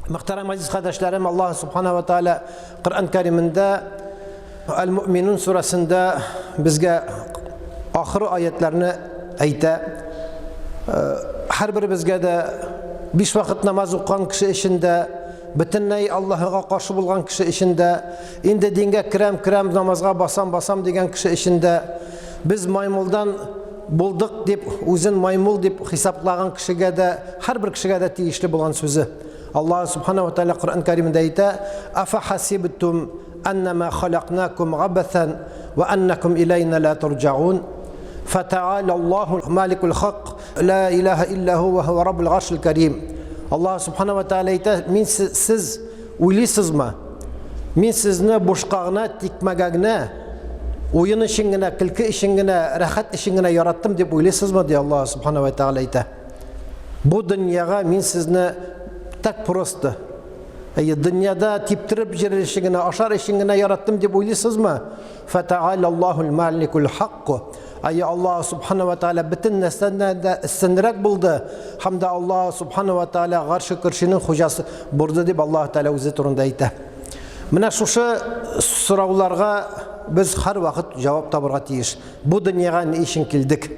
Muhterem aziz kardeşlerim, Allah Subhanahu ve Teala Kur'an-ı Kerim'inde El-Mu'minun suresinde bizge ahir ayetlerini ayta. Her bir bizge de 5 vakit namaz okuyan kişi işinde, bütünlüğü Allah'a karşı bulgan kişi işinde, indi dinge kirem namazga basam degen kişi işinde, biz maymuldan bulduk deyip, uzun maymul deyip hesaplagan kişiye de, her bir kişiye de tiyişli bulan sözü. Allah Subhanahu ve Teala Kur'an-ı Kerim'de ayta: "Afa hasibtum annama khalaqnakum gabathan ve annakum ilayna la turcaun. Fata'ala Allahu malikul hak, la ilahe illa hu ve huve rabbul arşil kerim." Allah Subhanahu ve Teala ayta: "Min siz uylaysizmi? Min sizni boşqağına, tikmagagına, oyun işingine, kilki işingine, rahat işingine yarattım deyip uylaysizmi?" diye Allah Subhanahu ve Teala ayta. Bu dünyaya min sizni tak prosto. Dünyada tiptirip jirişingine, aşar işingine yarattım deyip uylaysizmi? Fata'ala Allahul malikul hak. Allah Subhanahu ve Teala bütün neslinden de üstünlük buldu. Hamda Allah Subhanahu ve Teala karşı kırşının hocası burada deyip Allah Teala özü turunda ayta. Mına şu sorularga biz her vakit cevap tabarga tiyiş. Bu dünyaya ne işin kildik?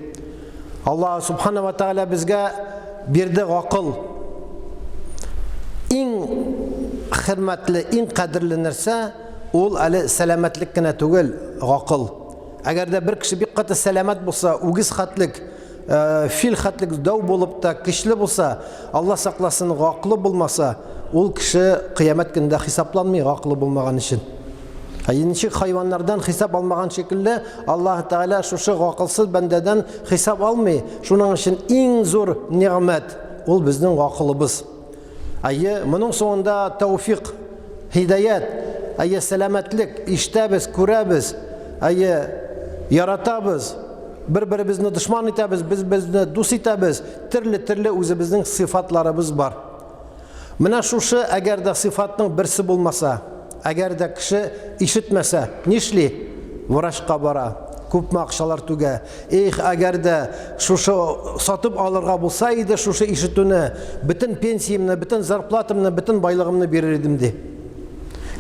Allah Subhanahu ve Teala bizge birdi akıl. En hürmetli, en kadirli nerse ol ali selametlikine tugul akıl. Eğer de bir kişi bir katı selamet bulsa, ugiz hatlik, fil hatlik dav bulup da kişli bulsa, Allah saklasın akıllı bulmasa, ol kişi kıyamet günde hesaplanmıyor akıllı bulmagan için. Nişik hayvanlardan hesap almagan şekilde Allah Teala şu akılsız bendeden hesap almıyor. Şunun için en zor nimet ol bizden akıllımız. Bunun sonunda tevfik, hidayet, selametlik, iştebiz, kurebiz, yaratabız, birbirimizni düşman etəbiz, biz-bizni dost etəbiz, türlü özümüzün sıfatlarımız var. Mına şu eğer de sıfatның birisi bulmasa, eğer de kişi işitmese, nişli? Vıraşqa bara, köp akşalar tüge. Eğer de şu satıp alırga bulsaydı, şu işitini, bütün pensiyamni, bütün zarplatımni, bütün baylığımni verirdim de.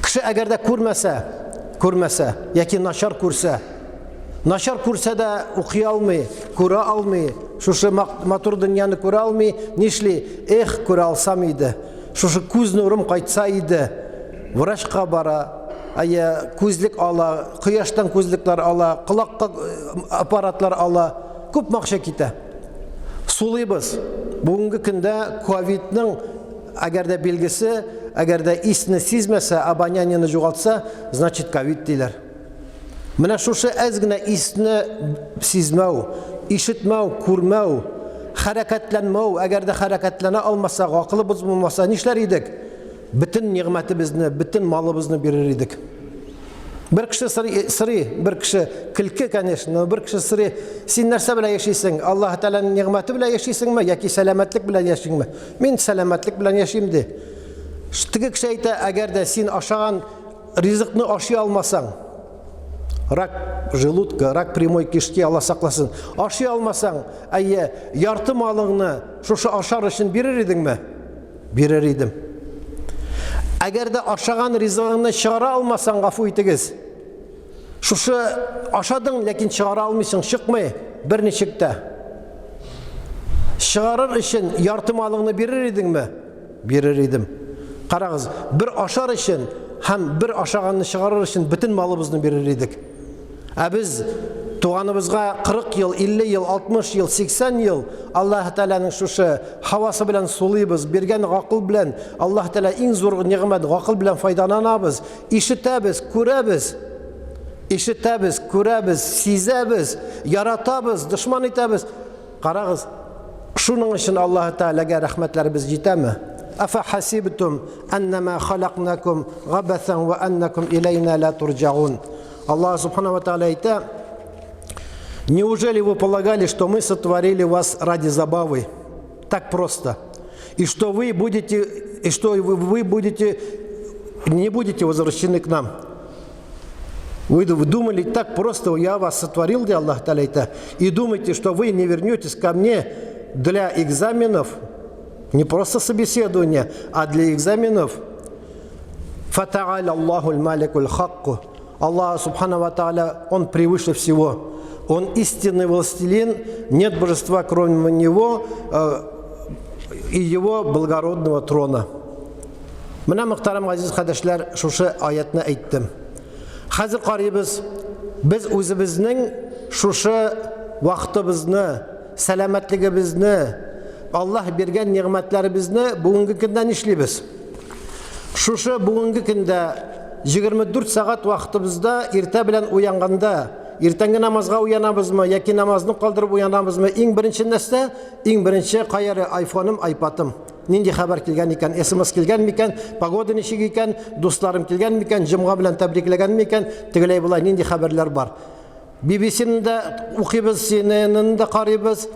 Kişi eğer de көрмесе, яки нашар көрсе de okuya almay, көре almay, şu matur dünyanı көре almay, nişli, көре alsam idi, şu көз nurum kaytsa idi, vrachqa bara, közlük ala, kıyaştan közlükler ala, kulakka aparatlar ala, köp makşa kite. Sulıyız. Bugünkü günde Covid'nin eğer de bilgisi, eğer de isini sizmese, abanyanını жоғалтса, значит Covid deyler. Mına şu ezgine isini sizmev, işitmev, kurmev, hareketlenmev, eğer de hareketlene almasa, akıllı bozulmasa, nişler idik? Bütün nimetimizni, bütün malımızını verir idik. Bir kişi sırrı, bir kişi kilki kanışını, bir kişi sırrı, sen nerse bile yaşaysın, Allah Teala'nın nimeti bile yaşaysın mı, yaki selametlik bile yaşaysın mı? Ben selametlik bile yaşayayım de. Tiki kişi ayta, eğer de sen aşağın rizikini aşıya almasan, rak желудка, rak primoy kişki Allah saklasın, aşıya almasan, yartı malını şu aşar için verir idin mi? Verir idim. Eğer de aşağın rizikini çıkara almasan gafı itigiz. Şu aşadın, lakin çıkara almışsın, çıkmay, bir neçikte. Çıkarır için yartı malını verir idin mi? Verir idim. Qarağız, bir aşar için, hem bir aşağını çıkarır için bütün malımızını verir idik. Biz tuğanımızga 40 yıl, 50 yıl, 60 yıl, 80 yıl Allah Teala'nın şu havası bilen suluyuz, bergen akıl bilen Allah Teala en zor nimet akıl bilen faydalanabız, işitəbiz, kurebiz, sizebiz, yaratabız, düşman etəbiz. Qarağız, şunun için Allah Teala'ya rahmetlerimiz yetəmi? Afa hasibtum annama khalaqnakum gabathan ve annakum ilayna la turcaun. Allah Subhanahu wa Ta'ala ayta: неужели вы полагали, что мы сотворили вас ради забавы? Так просто. И что вы не будете возвращены к нам? Вы думали, так просто я вас сотворил, где Аллах Та'аля, и думаете, что вы не вернетесь ко мне для экзаменов, Не просто собеседование, а для экзаменов. Фата'аля Аллахуль маликуль хакку. Аллах Субхану ва Тааля, Он превыше всего. Он истинный властелин, нет божества кроме Него и Его благородного трона. Мына мөхтәрәм газиз хәдәшләр, шушы аятны әйттем. Хәзер карыйбыз, без үзебезнең шушы вакытыбызны, сәламәтлегебезне, Аллаһ биргән нигъмәтләребезне бүгенге көндә нишлибез? Шушы бүгенге көндә 24 сәгать вакытыбызда иртә белән уянганда, иртәнге намазга уянабызмы, яки намазны калдырып уянабызмы, иң беренче нәрсә, иң беренче каяры айфоным, айпатым. Нинди хәбәр килгән икән, SMS килгән микән, погода ничек икән, дусларым килгән микән, җомга белән тәбрикләгән микән, тегеләй булай нинди хәбәрләр бар. BBC-ндә укыйбыз, CNN-ндә карыйбыз,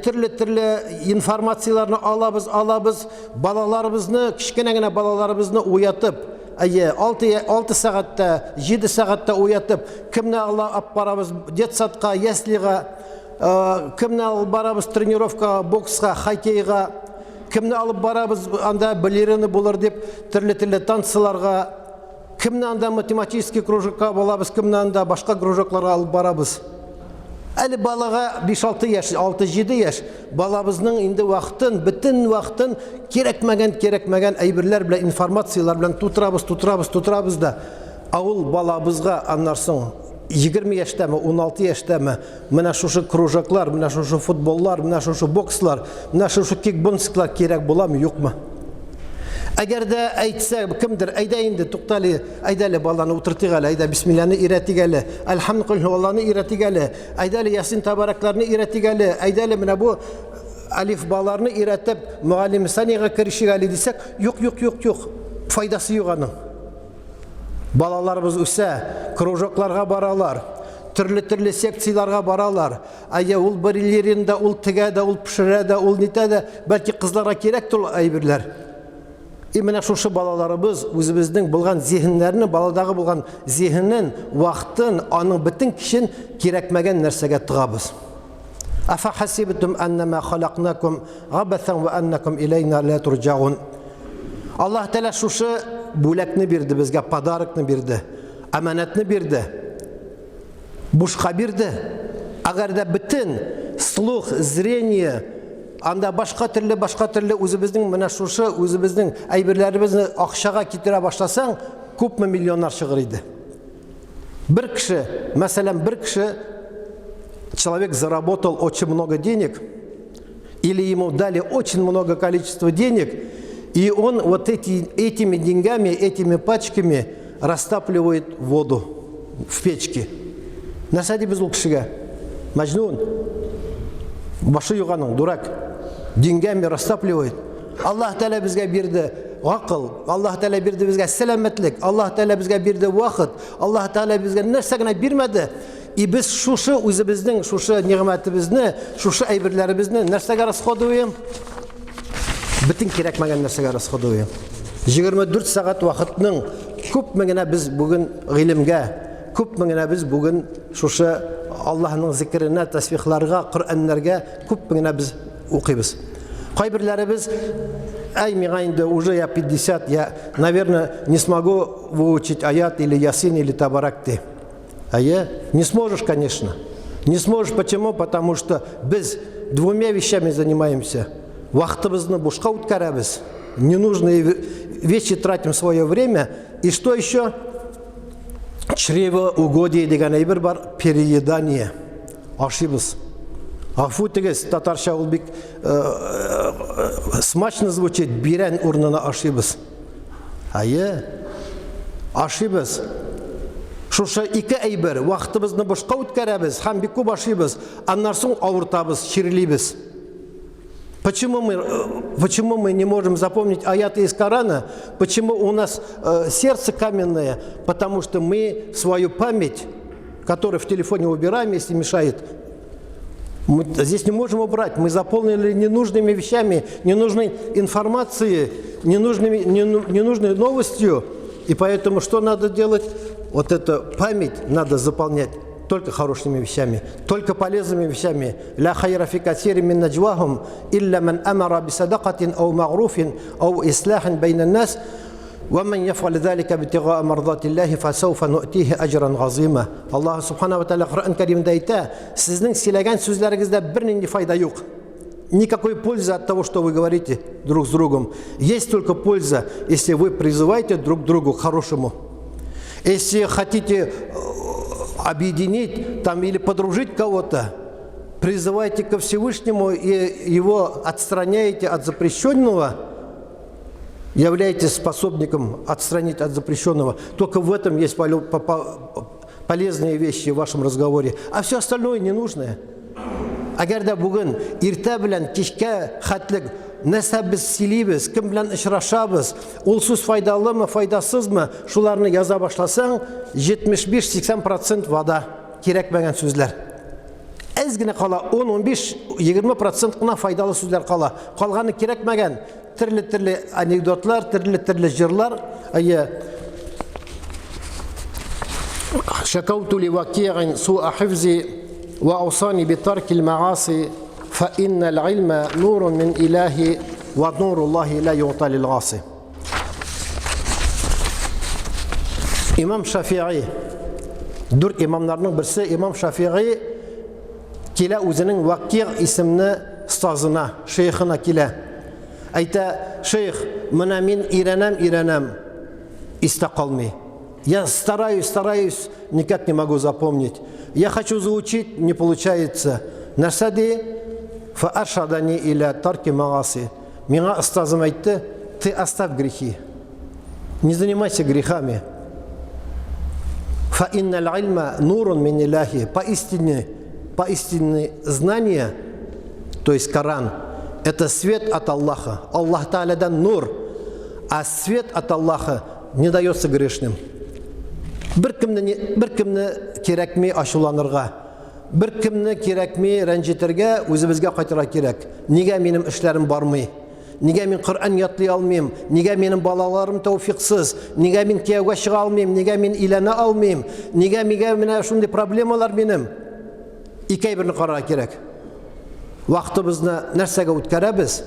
төрле информацияларны алабыз, балаларыбызны, кичкенә генә балаларыбызны уятып, 6 сәгатьтә, 7 сәгатьтә уятып, кемне алып барабыз детсадка, яслига, кемне алып барабыз тренировка, бокска, хоккейга, кемне алып барабыз анда балерина булыр дип, төрле танцларга, кемне анда математический кружокка булабыз, кемне анда башка кружокларга алып барабыз. Әле балага 5-6 яшь, 6-7 яшь балабызның инде вакытын, бөтен вакытын кирәкмәгән әйберләр белән, информациялар белән тутырабыз да. Авыл балабызга аннарсын 20 яшьтәме, 16 яшьтәме менә шушы кружоклар, менә шушы футболлар, менә шушы бокслар, менә шушы кикбокслар кирәк буламы, юкмы? Әгәр дә әйтсә кемдер, әйдә инде туктали, әйдә әле баланы утыртыйк әле, әйдә бисмиллахны өйрәтик әле, әлхәмдүлиллаһны өйрәтик әле, әйдә әле ясин табаракларны өйрәтик әле, әйдә әле менә бу алифбаларны өйрәтеп муаллим санига керешик әле дисәк, юк, файдасы юк аның. Балаларыбыз үсә, кружокларга баралар, төрле секцияларга баралар. Ул балеринада, ул тегәдә, ул пешерәдә, ул нитәдә, бәлки кызларга кирәк тул әйберләр. И менә шушы балаларыбыз үзебезнең булган зиһеннәрне, баладагы булган зиһенен, вакытын, аның бөтен кишен кирәкмәгән нәрсәгә тыгабыз. Афа хасибтум аннама халакнакум габатан ва аннакум илейна ла турҗаун. Аллаһ Тәала шушы бүләкне бирде безгә, подарокны бирде, аманатны бирде. Бушка бирде. Агар да бөтен слух, зрение, анда башка төрле үзебезнең менә шушы үзебезнең әйберләребезне акчага китерә башласаң, күпме миллионнар чыгыр иде. Бер кеше, человек заработал очень много денег, или ему дали очень много количества денег, и он вот этими деньгами, этими пачками растапливает воду в печке. Насади без лукшига. Маджнун. Башы юганың, дурак. Деньгами растапливает. Аллаһ Тәала безгә бирде акыл, Аллаһ Тәала бирде безгә сәламәтлек, Аллаһ Тәала безгә бирде вакыт, Аллаһ Тәала безгә нәрсә генә бирмәде. И без шушы үзебезнең шушы нигъмәтебезне, шушы әйберләребезне нәрсәгә расходуем? Бөтен кирәкмәгән нәрсәгә расходуем. 24 сәгать вакытның күпме генә без бүген гыйлемгә, күпме генә біз бүгін шушы Аллаһның зикренә, тасбихларга, Коръәннәргә күпме генә біз укыйбыз. Кайберләребез миңа инде уже я 50, я, наверное, не смогу выучить аят или ясин или табаракти. Не сможешь, конечно. Не сможешь, почему? Потому что без двумя вещами занимаемся. Вахтыбызны бушка үткәрәбез. Ненужные вещи тратим свое время. И что еще? Чревоугодие деген әйбер бар, переедание. Ашибыз. Афу тегез, татарша ул бик смачно звучит, бирән урнына ашибыз. Ашибыз. Шушы ике әйбер, вакытыбызны бушка үткәрәбез, һәм бик күп ашибыз, аннан соң авыртабыз, чирлибез. Почему мы не можем запомнить аяты из Корана? Почему у нас сердце каменное? Потому что мы свою память, которую в телефоне убираем, если мешает, мы здесь не можем убрать. Мы заполнили ненужными вещами, ненужной информацией, ненужной новостью. И поэтому что надо делать? Вот эту память надо заполнять только хорошими вещами, только полезными вещами. لا خير في كثير من نجواهم إلا من أمر بصدقة أو معروف أو إصلاح بين الناس ومن يفعل ذلك ابتغاء مرضات الله فسوف نؤتيه أجرا عظيما. الله سبحانه وتعالى Құран кәрімде айтты, сіздің сөйлеген сөздеріңізде бірнеше файда жоқ. Никакой пользы от того, что вы говорите друг с другом. Есть только польза, если вы призываете друг к другу к хорошему. Если хотите объединить там, или подружить кого-то, призывайте ко Всевышнему и его отстраняете от запрещенного, являетесь способником отстранить от запрещенного. Только в этом есть полезные вещи в вашем разговоре. А все остальное ненужное. Agarda bugun erta bilan kechga xatlik nasab biz siliymiz, kim bilan uchrashamiz, ul so'z foydalimi, foydasizmi, shularni yoza boshlasang 75-80% va'da kerakmagan so'zlar. Ozgina qola 10-15-20% qina foydali so'zlar qola. Qolgani kerakmagan turli anekdotlar, turli jirlar. Shakawtu li waqi'in su'a hifzi وأوصاني بترك المعاصي فإن العلم نور من إله ونور الله لا يعطى للعاصي. İmam Şafii, dört imamlarının birisi İmam Şafii kile özünün Vakki' isimli ustazına, şeyhine kile. Ayta, şeyh, mina men irenem, istaqalmay. Я стараюсь, никак не могу запомнить. Я хочу заучить, не получается. Насади фааршадани иля тарки магаси. Меня устазым айтты, ты оставь грехи. Не занимайся грехами. Фа инналь ильма нурун мин илляхи. Поистине знание, то есть Коран, это свет от Аллаха. Аллах Та'аля дан нур, а свет от Аллаха не дается грешным. Bir kimni kerakmi ashullanirga, bir kimni kerakmi ranjitirga o'zimizga qaytara kerak. Nega mening ishlarim bormay? Nega men Qur'on yodlay olmayman? Nega mening bolalarim tavfiqsiz? Nega men kuyovga chiqa olmayman? Nega men ilana olmayman? Nega mana shunday problemalar mening? Ikkay birini qarara kerak. Vaqtimizni narsaga o'tkazamiz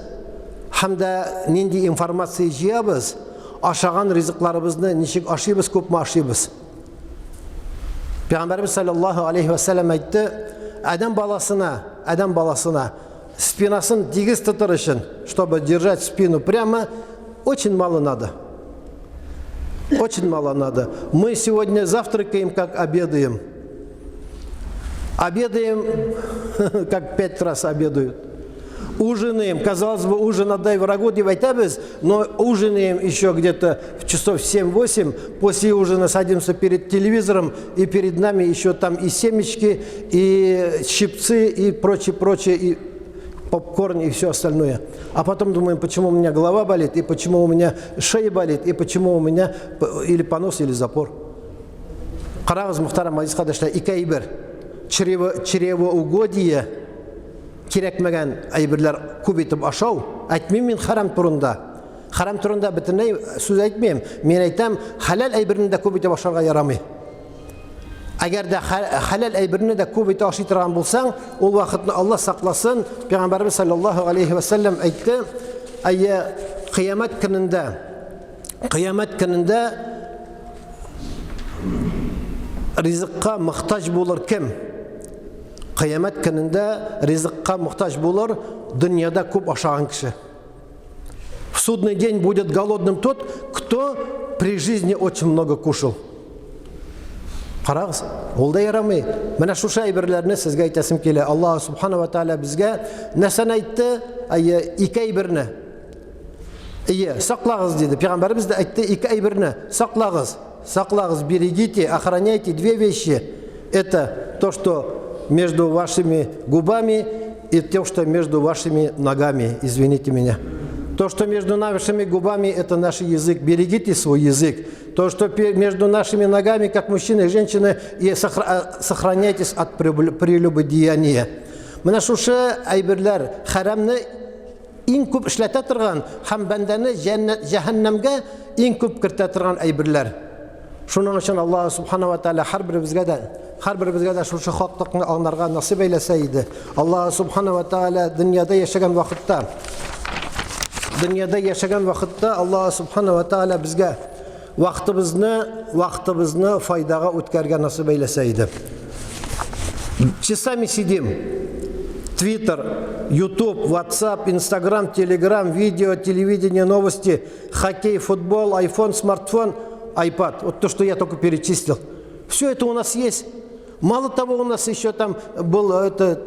hamda nindi informatsiya yeyamiz. Aşağın rizqlarimizni nechik oshiymiz, ko'pmi oshiymiz? Peygamberimiz sallallahu aleyhi ve sellem aytdı, adam balasına спинасını тигиз tutturışın, чтобы держать спину прямо, очень мало надо. Очень мало надо. Мы сегодня завтракаем, как обедаем. Обедаем, как 5 раз обедают. Ужинаем, казалось бы, ужин отдай врагу, девайтабез, но ужинаем еще где-то в часов 7-8, после ужина садимся перед телевизором, и перед нами еще там и семечки, и щипцы, и прочее, и попкорн, и все остальное. А потом думаем, почему у меня голова болит, и почему у меня шея болит, и почему у меня или понос, или запор. Қарағыз мұхтарам азиз қадашlar, икәй бір чревоугодие kerakmagan aybirlar ko'p etib ashov. Aytmayman men haram turunda. Haram turunda butunlay so'z aytmayman. Men aytam halal aybirni da ko'p etib asharga yaramay. Agarda halal aybirni da ko'p etib ashitran bo'lsang, ul vaqtni Alloh saqlasin. Payg'ambarimiz sallallohu alayhi vasallam aytdi, ayya qiyomat kunida rizqqa muhtoj bo'lar kim? Qiyomat kunida rizqqa muhtoj bo'lar dunyoda ko'p ashag'an kishi. В судный день будет голодным тот, кто при жизни очень много кушал. Qarağız, olda yaramay. Mana shu aybirlarni sizga aytasim kela. Alloh subhanahu va taala bizga nasan aytdi, ikki aybirni. Saqlag'iz dedi. Payg'ambarimiz da aytdi, ikki aybirni saqlag'iz, берегите, охраняйте две вещи. Это то, что между вашими губами, и то, что между вашими ногами, извините меня. То, что между нашими губами, это наш язык. Берегите свой язык. То, что между нашими ногами, как мужчины и женщины, и сохраняйтесь от прелюбодеяния. Mana shu aybirlar haramni eng ko'p ishlata turgan, ham bandani jahannamga eng ko'p kirita turgan aybirlar. Шуның өчен Аллаһ субхана ва тааля һәрберебезгә дә шушы хаклыкны аңларга насыйп әйләсә иде. Аллаһ субхана ва тааля дөньяда яшәгән вакытта Аллаһ субхана ва тааля безгә вакытыбызны файдага үткәргә насыйп әйләсә иде. Часами сидим. Твиттер, Ютуб, Ватсап, Инстаграм, Телеграм, видео, телевидение, новости, хоккей, футбол, айфон, смартфон, айпад. Вот то, что я только перечислил. Все это у нас есть. Мало того, у нас еще там был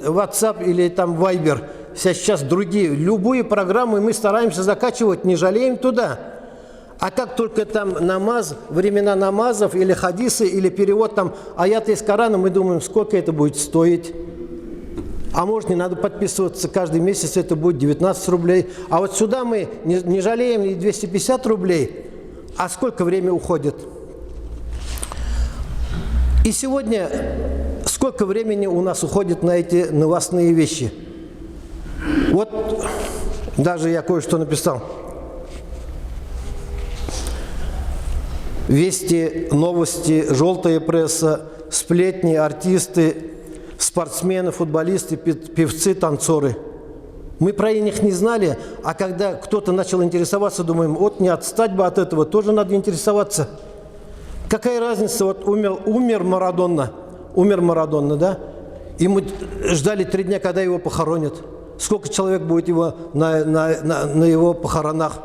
Ватсап или там Вайбер. Сейчас другие. Любые программы мы стараемся закачивать, не жалеем туда. А как только там намаз, времена намазов или хадисы, или перевод там аята из Корана, мы думаем, сколько это будет стоить. А может, не надо подписываться, каждый месяц это будет 19 рублей. А вот сюда мы не жалеем и 250 рублей. А сколько времени уходит? И сегодня сколько времени у нас уходит на эти новостные вещи? Вот даже я кое-что написал. Вести, новости, желтая пресса, сплетни, артисты, спортсмены, футболисты, певцы, танцоры. Мы про них не знали, а когда кто-то начал интересоваться, думаем, вот не отстать бы от этого, тоже надо интересоваться. Какая разница, вот умер Марадона, да? И мы ждали 3 дня, когда его похоронят. Сколько человек будет на его похоронах?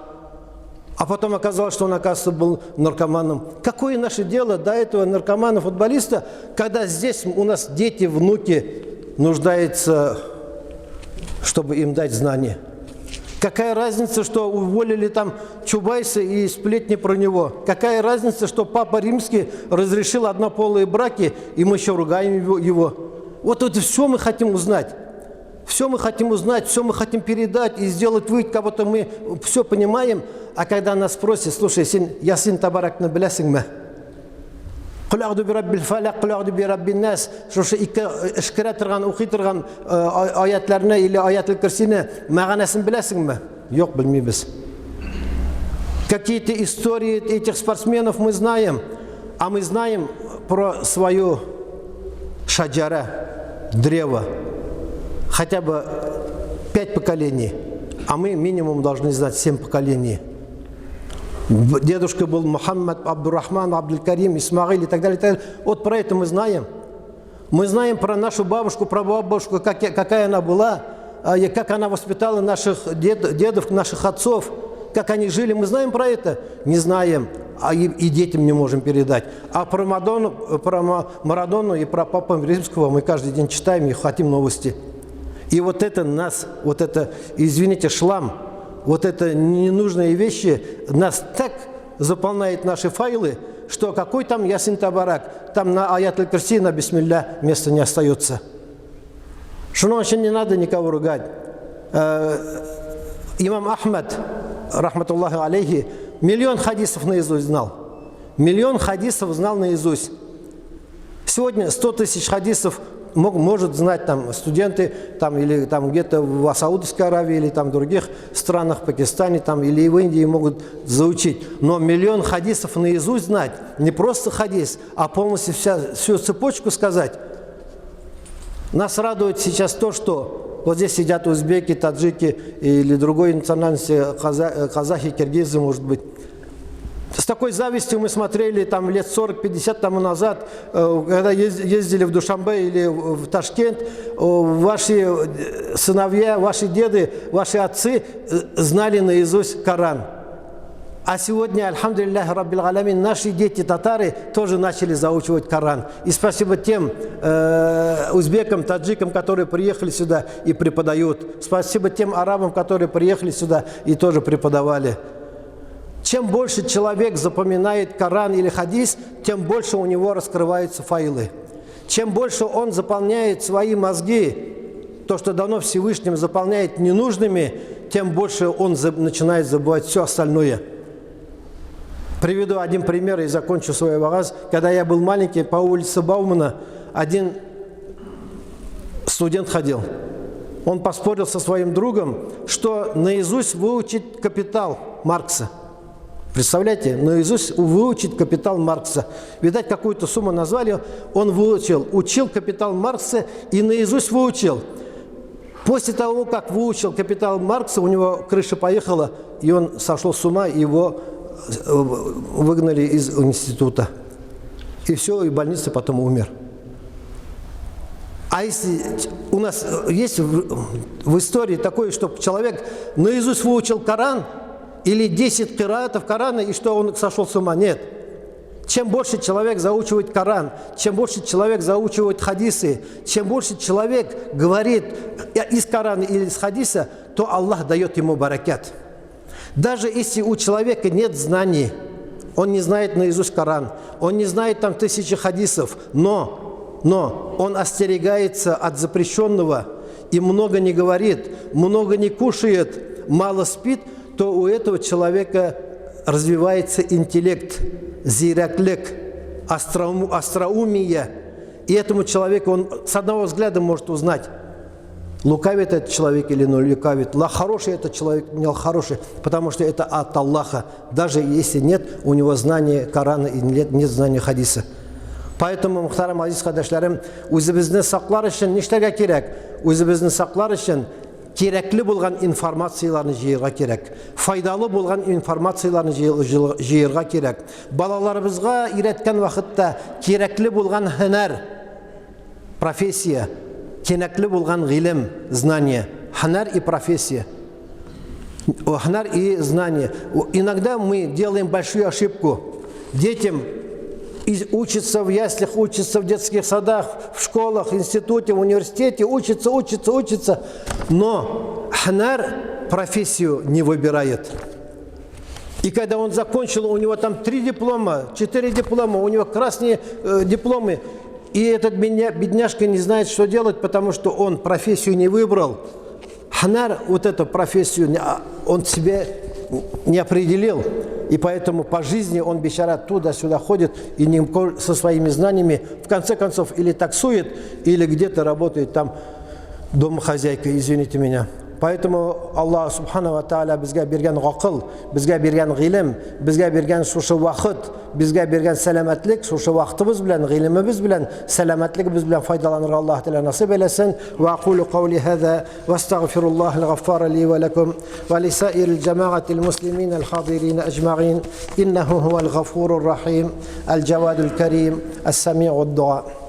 А потом оказалось, что он, оказывается, был наркоманом. Какое наше дело до этого наркомана-футболиста, когда здесь у нас дети, внуки нуждаются, чтобы им дать знания? Какая разница, что уволили там Чубайса и сплетни про него? Какая разница, что Папа Римский разрешил однополые браки, и мы еще ругаем его? Вот это все мы хотим узнать. Все мы хотим узнать, все мы хотим передать и сделать вид, как будто мы все понимаем. А когда нас спросят, слушай, Ясин Табаракны беләсеңме? Кул аъуду би раббил фалак, кул аъуду би раббин нас. Шушы ике эшкәрә торган, укый торган аятларны или аятул курсины мәгънәсен беләсеңме? Юк, белмибез. Какие-то истории этих спортсменов мы знаем, а мы знаем про свою шаджара, древо. Хотя бы 5 поколений, а мы минимум должны знать 7 поколений. Дедушка был Мухаммад, Абдуррахман, Абдуль-Карим, Исмаил и так далее. Вот про это мы знаем. Мы знаем про нашу бабушку, про бабушку, какая она была, как она воспитала наших дедов, наших отцов, как они жили. Мы знаем про это? Не знаем, и детям не можем передать. А про Марадону и про Папу Римского мы каждый день читаем и хотим новости. И вот это нас, вот это, извините, шлам, вот это ненужные вещи нас так заполняет наши файлы, что какой там Ясин Табарак, там на аятуль курси, на бисмилля места не остается. Шуның өчен не надо никого ругать. Имам Ахмад, рахматуллахи алейхи, 1 миллион хадисов наизусть знал. 1 миллион хадисов знал наизусть. Сегодня 100 тысяч хадисов может знать там студенты там, или там где-то в Саудовской Аравии или там в других странах, Пакистане там, или в Индии могут заучить. Но 1 миллион хадисов наизусть знать, не просто хадис, а полностью всю цепочку сказать. Нас радует сейчас то, что вот здесь сидят узбеки, таджики или другой национальности, казахи, киргизы, может быть. С такой завистью мы смотрели там лет 40-50 тому назад, когда ездили в Душанбе или в Ташкент, ваши сыновья, ваши деды, ваши отцы знали наизусть Коран. А сегодня, альхамдулиллах, раббил аламин, наши дети, татары, тоже начали заучивать Коран. И спасибо тем узбекам, таджикам, которые приехали сюда и преподают. Спасибо тем арабам, которые приехали сюда и тоже преподавали. Чем больше человек запоминает Коран или хадис, тем больше у него раскрываются файлы. Чем больше он заполняет свои мозги, то, что дано Всевышним, заполняет ненужными, тем больше он начинает забывать все остальное. Приведу один пример и закончу свой вагаз. Когда я был маленький, по улице Баумана один студент ходил. Он поспорил со своим другом, что наизусть выучить «Капитал» Маркса. Представляете, наизусть выучить «Капитал Маркса». Видать, какую-то сумму назвали, он выучил. Учил «Капитал Маркса» и наизусть выучил. После того, как выучил «Капитал Маркса», у него крыша поехала, и он сошел с ума, его выгнали из института. И все, и в больнице потом умер. А если у нас есть в истории такое, что человек наизусть выучил Коран, или 10 кираатов Корана, и что он сошел с ума? Нет. Чем больше человек заучивает Коран, чем больше человек заучивает хадисы, чем больше человек говорит из Корана или из хадиса, то Аллах дает ему баракят. Даже если у человека нет знаний, он не знает наизусть Коран, он не знает там 1000 хадисов, но он остерегается от запрещенного и много не говорит, много не кушает, мало спит, то у этого человека развивается интеллект, зираклек, остроумие. И этому человеку он с одного взгляда может узнать, лукавит этот человек или не лукавит, хороший этот человек, не хороший, потому что это от Аллаха, даже если нет у него знания Корана и нет знания хадиса. Поэтому, мухтарам азиз кардашларым, үзебезне саклар өчен нишләргә кирәк? Үзебезне саклар өчен кереклі болған информацияларны жиырға керек. Файдалы болған информацияларны жиырға керек. Балаларыбызға үйреткен вақытта кереклі болған һөнәр, профессия, кереклі болған ғилем, знание, һөнәр и профессия. Һөнәр и знание. Иногда мы делаем большую ошибку. Детям учатся в яслях, учатся в детских садах, в школах, институте, в университете, учатся, но ханар профессию не выбирает. И когда он закончил, у него там 3 диплома, 4 диплома, у него красные дипломы, и этот бедняжка не знает, что делать, потому что он профессию не выбрал. Ханар, вот эту профессию, он себе не определил. И поэтому по жизни он бешара туда-сюда ходит и со своими знаниями в конце концов или таксует, или где-то работает там домохозяйкой, извините меня. Поэтому Аллах Субхану ва Тааля безгә биргән гакыл, безгә биргән гыйлем, безгә биргән шушы вакыт, безгә биргән сәламәтлек, шушы вакытыбыз белән, гыйлемебез белән, сәламәтлегебез белән файдаланырга Аллаһ Тәала насыйп әйләсен. Ва aqulu qawli hadha wa astaghfirullah al-ghaffara li wa lakum wa li sa'iril jama'ati al-muslimin al-hadirin ajma'in innahu huwal ghafurur rahim al-jawadul karim as-sami'ud du'a.